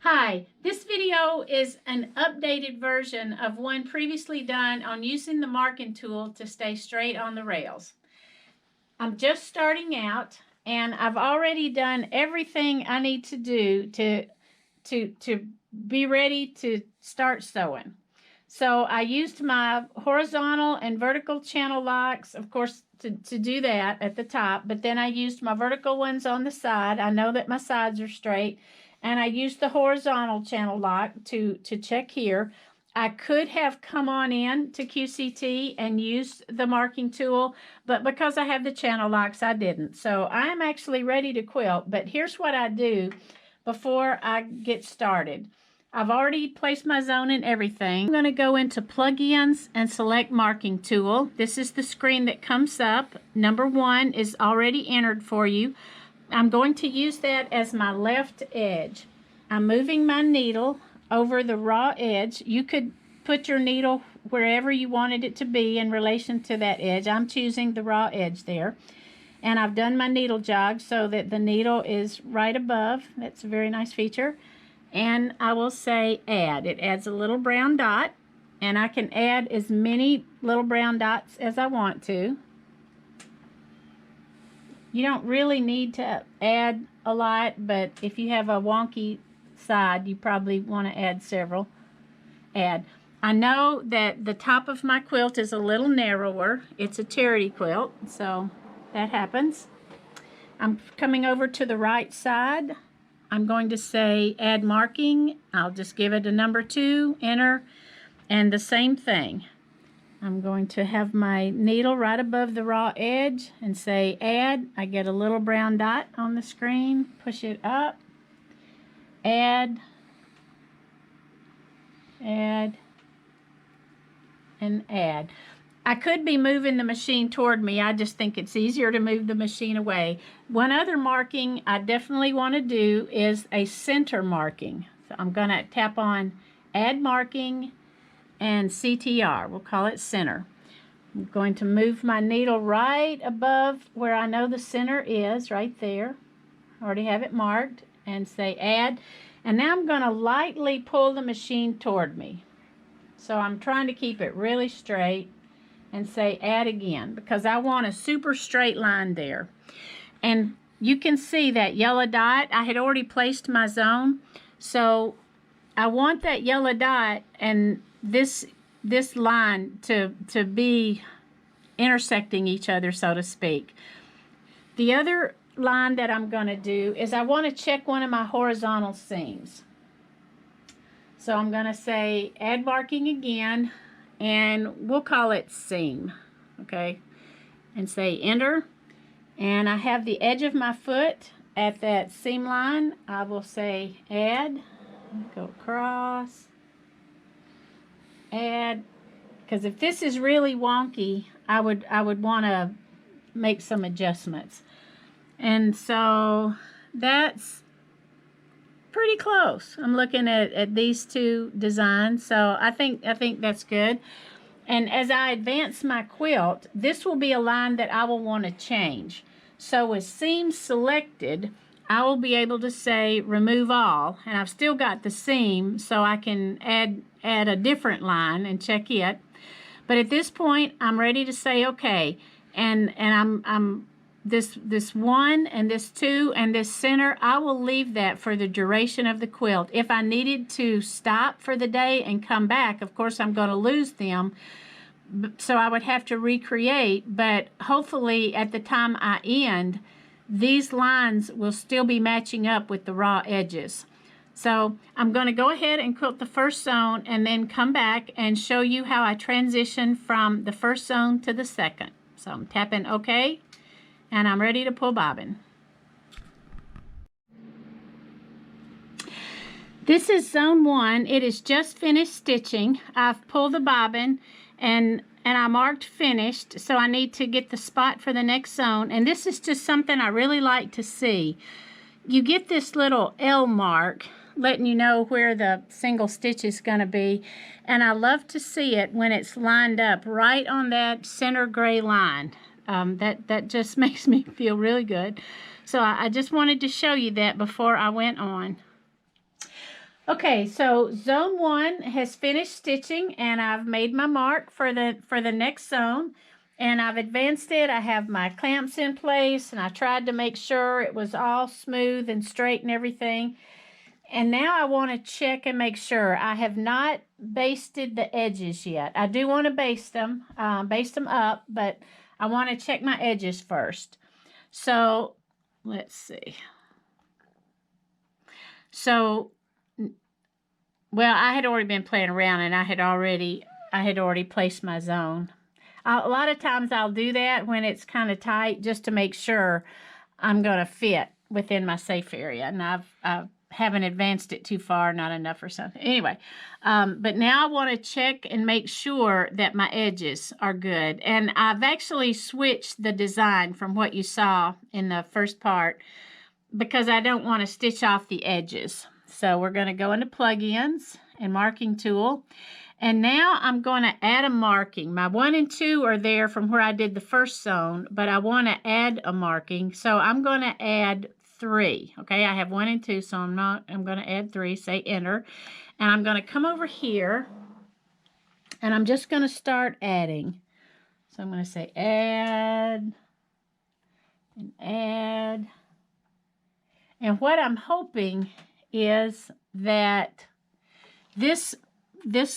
Hi, this video is an updated version of one previously done on using the marking tool to stay straight on the rails. I'm just starting out and I've already done everything I need to do to be ready to start sewing. So I used my horizontal and vertical channel locks, of course, to do that at the top, but then I used my vertical ones on the side. I know that my sides are straight, and I used the horizontal channel lock to check here. I could have come on in to QCT and used the marking tool, but because I have the channel locks, I didn't. So I am actually ready to quilt, but here's what I do before I get started. I've already placed my zone and everything. I'm going to go into plugins and select marking tool. This is the screen that comes up. Number 1 is already entered for you. I'm going to use that as my left edge. I'm moving my needle over the raw edge. You could put your needle wherever you wanted it to be in relation to that edge. I'm choosing the raw edge there. And I've done my needle jog so that the needle is right above. That's a very nice feature. And I will say add. It adds a little brown dot, and I can add as many little brown dots as I want to. You don't really need to add a lot, but if you have a wonky side, you probably want to add several. Add. I know that the top of my quilt is a little narrower. It's a charity quilt, so that happens. I'm coming over to the right side. I'm going to say add marking. I'll just give it a number 2, enter, and the same thing. I'm going to have my needle right above the raw edge and say add. I get a little brown dot on the screen, push it up, add, add, and add. I could be moving the machine toward me. I just think it's easier to move the machine away. One other marking I definitely want to do is a center marking. So I'm going to tap on add marking and CTR. We'll call it center. I'm going to move my needle right above where I know the center is, right there. I already have it marked, and say add. And now I'm going to lightly pull the machine toward me. So I'm trying to keep it really straight. And say add again, because I want a super straight line there. And you can see that yellow dot. I had already placed my zone, so I want that yellow dot and this line to be intersecting each other, so to speak. The other line that I'm going to do is I want to check one of my horizontal seams. So I'm going to say add marking again, and we'll call it seam, okay, and say enter. And I have the edge of my foot at that seam line. I will say add, go across, add, because if this is really wonky, I would want to make some adjustments. And so that's pretty close. I'm looking at these two designs, so I think that's good. And as I advance my quilt, this will be a line that I will want to change. So with seams selected, I will be able to say remove all, and I've still got the seam, so I can add a different line and check it. But at this point, I'm ready to say okay, and I'm this 1 and this 2 and this center, I will leave that for the duration of the quilt. If I needed to stop for the day and come back, of course I'm going to lose them, so I would have to recreate, but hopefully at the time I end, these lines will still be matching up with the raw edges. So I'm going to go ahead and quilt the first zone and then come back and show you how I transition from the first zone to the second. So I'm tapping OK. And I'm ready to pull bobbin. This is zone 1. It is just finished stitching. I've pulled the bobbin and I marked finished, so I need to get the spot for the next zone. And this is just something I really like to see. You get this little L mark letting you know where the single stitch is going to be, and I love to see it when it's lined up right on that center gray line. That just makes me feel really good. So I just wanted to show you that before I went on. Okay, so zone 1 has finished stitching, and I've made my mark for the next zone, and I've advanced it. I have my clamps in place, and I tried to make sure it was all smooth and straight and everything. And now I want to check and make sure. I have not basted the edges yet. I do want to baste them up, but I want to check my edges first. So let's see. So, well, I had already been playing around, and I had already placed my zone. A lot of times I'll do that when it's kind of tight, just to make sure I'm going to fit within my safe area. And I haven't advanced it too far, not enough or something. Anyway, but now I want to check and make sure that my edges are good. And I've actually switched the design from what you saw in the first part, because I don't want to stitch off the edges. So we're going to go into plugins and marking tool. And now I'm going to add a marking. My 1 and 2 are there from where I did the first zone, but I want to add a marking. So I'm going to add 3. Okay, I have 1 and 2, so I'm going to add 3, say enter. And I'm going to come over here, and I'm just going to start adding. So I'm going to say add and add. And what I'm hoping is that this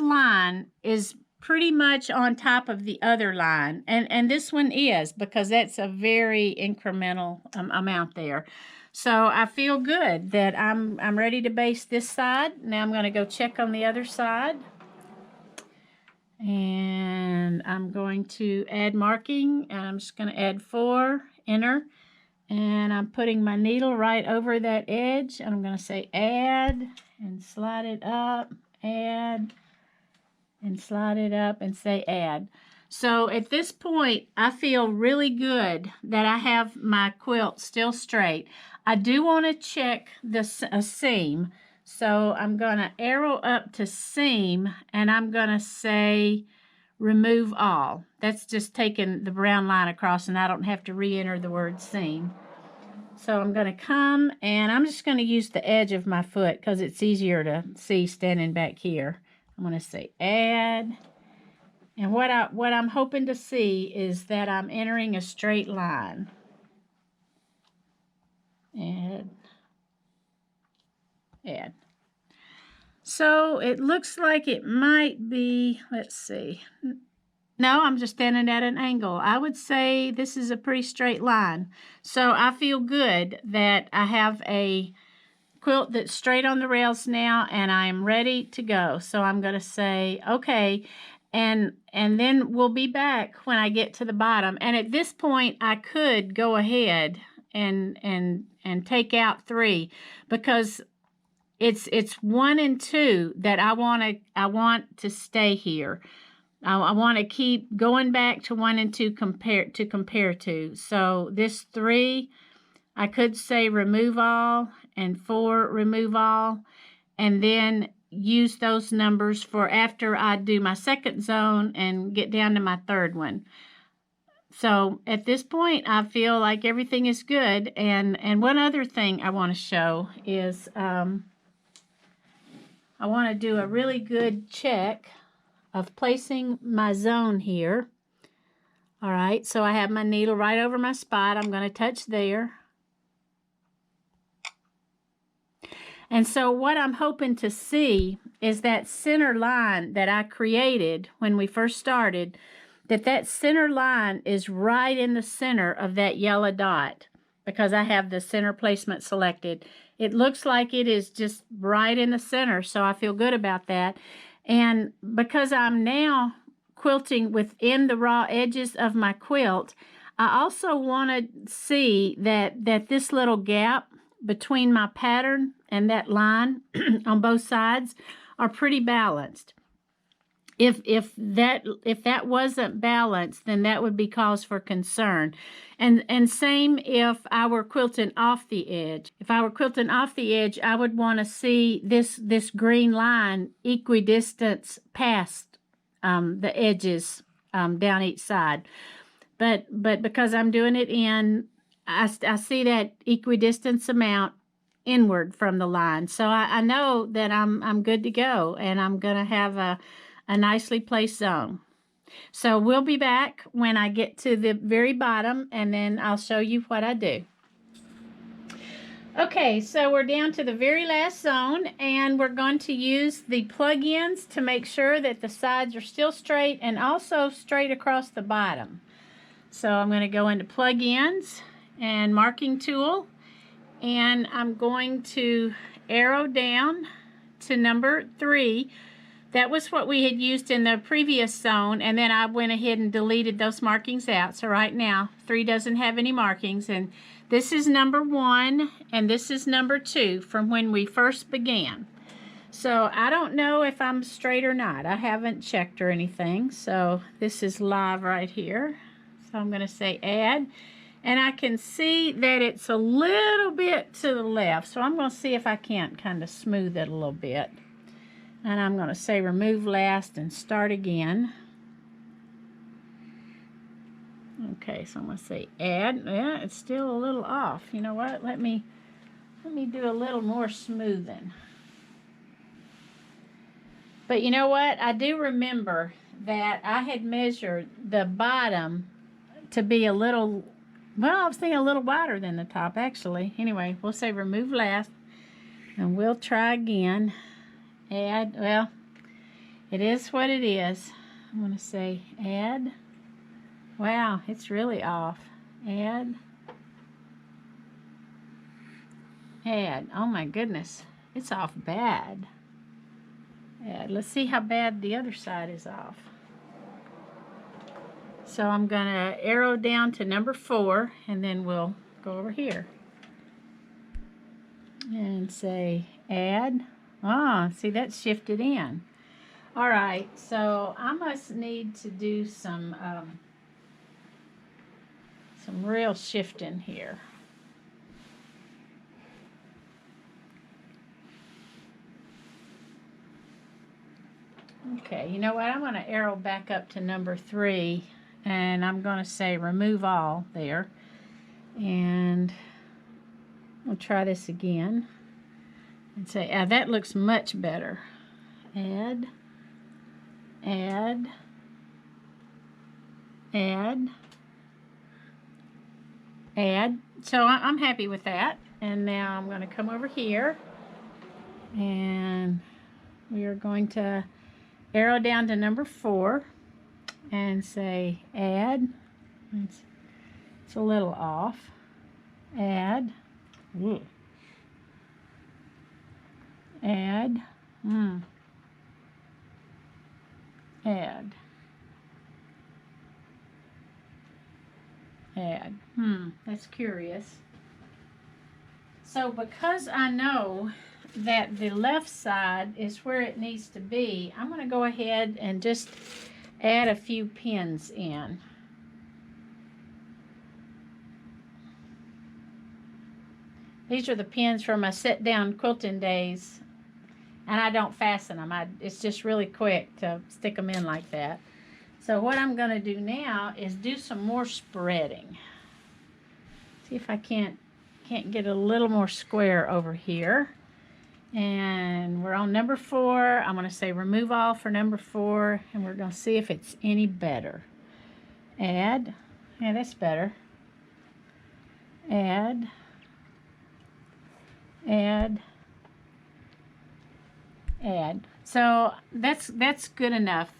line is pretty much on top of the other line. And this one is, because that's a very incremental amount there. So I feel good that I'm ready to baste this side. Now I'm going to go check on the other side. And I'm going to add marking. And I'm just going to add 4, enter. And I'm putting my needle right over that edge. And I'm going to say add and slide it up, add and slide it up and say add. So at this point, I feel really good that I have my quilt still straight. I do want to check a seam. So I'm going to arrow up to seam, and I'm going to say remove all. That's just taking the brown line across, and I don't have to re-enter the word seam. So I'm going to come, and I'm just going to use the edge of my foot because it's easier to see standing back here. I'm going to say add. And what I'm hoping to see is that I'm entering a straight line. Add. So it looks like it might be, let's see. No, I'm just standing at an angle. I would say this is a pretty straight line. So I feel good that I have a quilt that's straight on the rails now, and I'm ready to go. So I'm going to say, okay, and then we'll be back when I get to the bottom. And at this point, I could go ahead and take out 3, because it's 1 and 2 that I want to stay here. I want to keep going back to 1 and 2 compare to. So this 3, I could say remove all, and 4, remove all, and then use those numbers for after I do my second zone and get down to my third one. So at this point, I feel like everything is good. And one other thing I want to show is I want to do a really good check of placing my zone here. All right, so I have my needle right over my spot. I'm going to touch there. And so what I'm hoping to see is that center line that I created when we first started, that center line is right in the center of that yellow dot, because I have the center placement selected. It looks like it is just right in the center, so I feel good about that. And because I'm now quilting within the raw edges of my quilt, I also want to see that this little gap between my pattern and that line on both sides are pretty balanced. If that wasn't balanced, then that would be cause for concern. And same if I were quilting off the edge. If I were quilting off the edge, I would want to see this green line equidistant past the edges down each side. But because I'm doing it in, I see that equidistance amount inward from the line. So I know that I'm good to go, and I'm going to have a nicely placed zone. So we'll be back when I get to the very bottom, and then I'll show you what I do. Okay, so we're down to the very last zone, and we're going to use the plug-ins to make sure that the sides are still straight and also straight across the bottom. So I'm going to go into plug-ins and marking tool, and I'm going to arrow down to number 3. That was what we had used in the previous zone, and then I went ahead and deleted those markings out. So right now 3 doesn't have any markings, and this is number 1 and this is number 2 from when we first began. So I don't know if I'm straight or not. I haven't checked or anything. So this is live right here. So I'm going to say add, and I can see that it's a little bit to the left. So I'm going to see if I can't kind of smooth it a little bit. And I'm going to say remove last and start again. Okay, so I'm going to say add. Yeah, it's still a little off. You know what? Let me do a little more smoothing. But you know what? I do remember that I had measured the bottom to be a little, well, I was thinking a little wider than the top, actually. Anyway, we'll say remove last, and we'll try again. Add, well, it is what it is. I'm going to say add. Wow, it's really off. Add. Add. Oh my goodness, it's off bad. Add. Let's see how bad the other side is off. So I'm going to arrow down to number 4, and then we'll go over here and say add. Ah, see, that's shifted in. All right, so I must need to do some real shifting here. Okay, you know what? I'm going to arrow back up to number 3, and I'm going to say remove all there. And we'll try this again and say, that looks much better. Add, add, add, add. So I'm happy with that. And now I'm going to come over here, and we are going to arrow down to number 4 and say add. It's a little off. Add. Ooh. Add. Add. Add. That's curious. So because I know that the left side is where it needs to be, I'm going to go ahead and just add a few pins in. These are the pins from my sit-down quilting days, and I don't fasten them. It's just really quick to stick them in like that. So what I'm going to do now is do some more spreading. See if I can't get a little more square over here. And we're on number 4. I'm going to say remove all for number 4, and we're going to see if it's any better. Add. Yeah, that's better. Add. Add. Add. So that's good enough,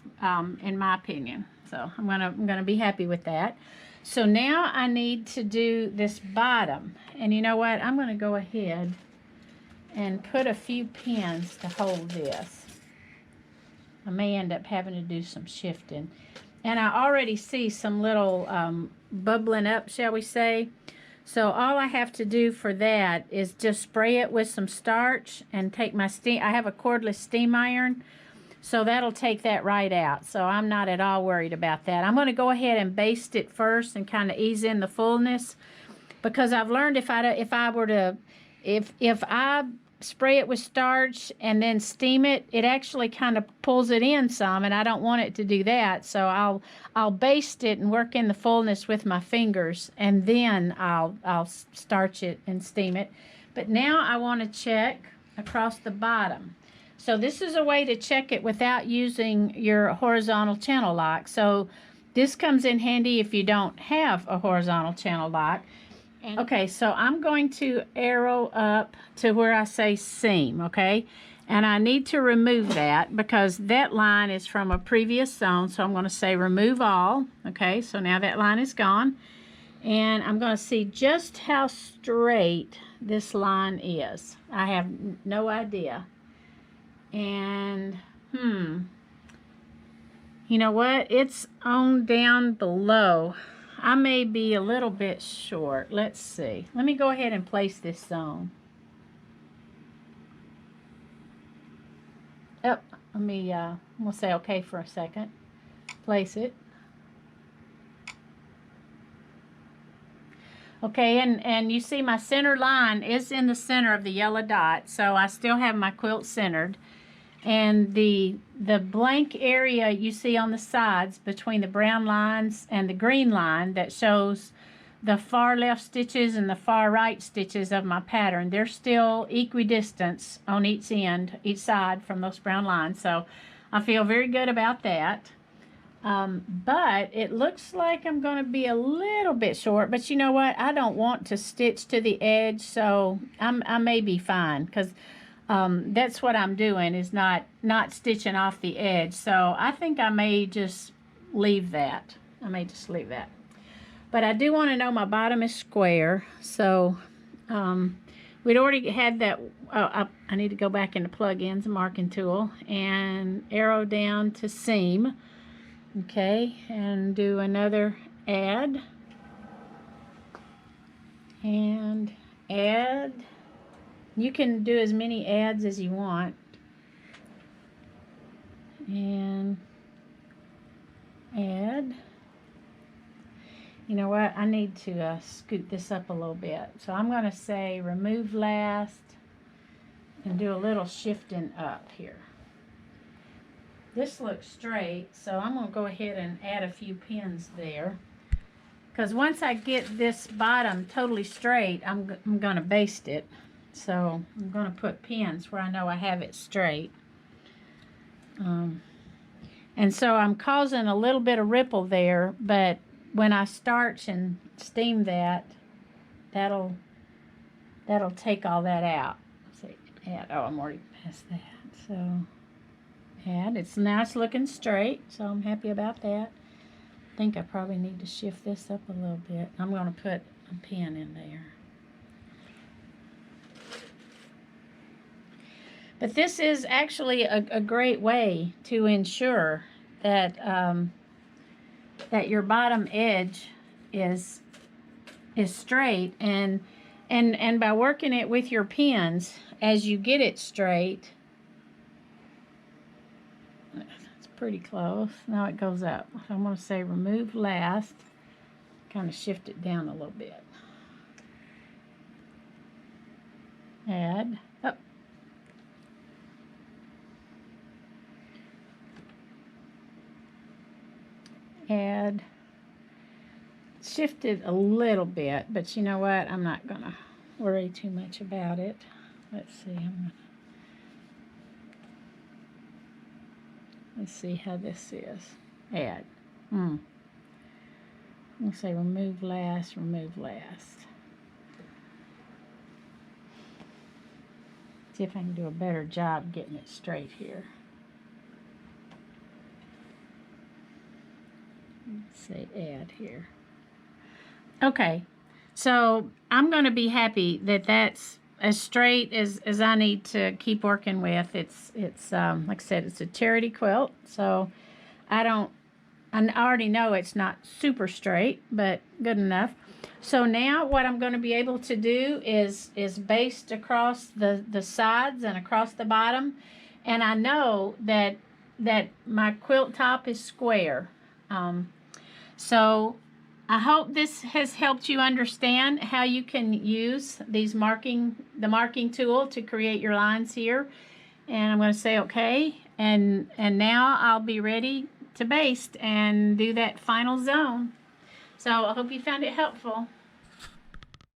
in my opinion. So I'm gonna be happy with that. So now I need to do this bottom, and you know what? I'm gonna go ahead and put a few pins to hold this. I may end up having to do some shifting, and I already see some little bubbling up, shall we say. So all I have to do for that is just spray it with some starch and take my steam. I have a cordless steam iron, so that'll take that right out. So I'm not at all worried about that. I'm going to go ahead and baste it first and kind of ease in the fullness, because I've learned if I spray it with starch and then steam it, it actually kind of pulls it in some, and I don't want it to do that. So I'll baste it and work in the fullness with my fingers, and then I'll starch it and steam it, But now I want to check across the bottom. So this is a way to check it without using your horizontal channel lock. So this comes in handy if you don't have a horizontal channel lock. Okay, so I'm going to arrow up to where I say seam, okay? And I need to remove that because that line is from a previous zone. So I'm going to say remove all. Okay, so now that line is gone. And I'm going to see just how straight this line is. I have no idea. And, you know what? It's on down below. I may be a little bit short. Let's see. Let me go ahead and place this zone. Oh, let me, we'll say okay for a second. Place it. Okay, and you see my center line is in the center of the yellow dot, so I still have my quilt centered. And the blank area you see on the sides between the brown lines and the green line that shows the far left stitches and the far right stitches of my pattern, they're still equidistant on each end, each side from those brown lines. So I feel very good about that. But it looks like I'm going to be a little bit short, but you know what? I don't want to stitch to the edge, so I may be fine because that's what I'm doing, is not stitching off the edge. So I think I may just leave that. But I do want to know my bottom is square. So we'd already had that. I need to go back into plugins, marking tool, and arrow down to seam. Okay, and do another add. And add. You can do as many adds as you want. And add. You know what? I need to scoot this up a little bit. So I'm going to say remove last and do a little shifting up here. This looks straight, so I'm going to go ahead and add a few pins there. Because once I get this bottom totally straight, I'm going to baste it. So I'm going to put pins where I know I have it straight. And so I'm causing a little bit of ripple there, but when I starch and steam that, that'll take all that out. Let's see, add. Oh, I'm already past that. So add. Now it's looking straight, so I'm happy about that. I think I probably need to shift this up a little bit. I'm going to put a pin in there. But this is actually a great way to ensure that that your bottom edge is straight, and by working it with your pins as you get it straight. It's pretty close. Now it goes up. So I'm going to say remove last. Kind of shift it down a little bit. Add. Up. Add. Shifted a little bit, but you know what? I'm not going to worry too much about it. Let's see. Let's see how this is. Add. I'm going to say remove last, remove last. See if I can do a better job getting it straight here. Let's say add here. Okay, so I'm going to be happy that that's as straight as I need to keep working with. It's like I said, it's a charity quilt, so I already know it's not super straight, but good enough. So now what I'm going to be able to do is baste across the sides and across the bottom, and I know that my quilt top is square. So I hope this has helped you understand how you can use the marking tool to create your lines here. And I'm going to say okay, and now I'll be ready to baste and do that final zone. So I hope you found it helpful.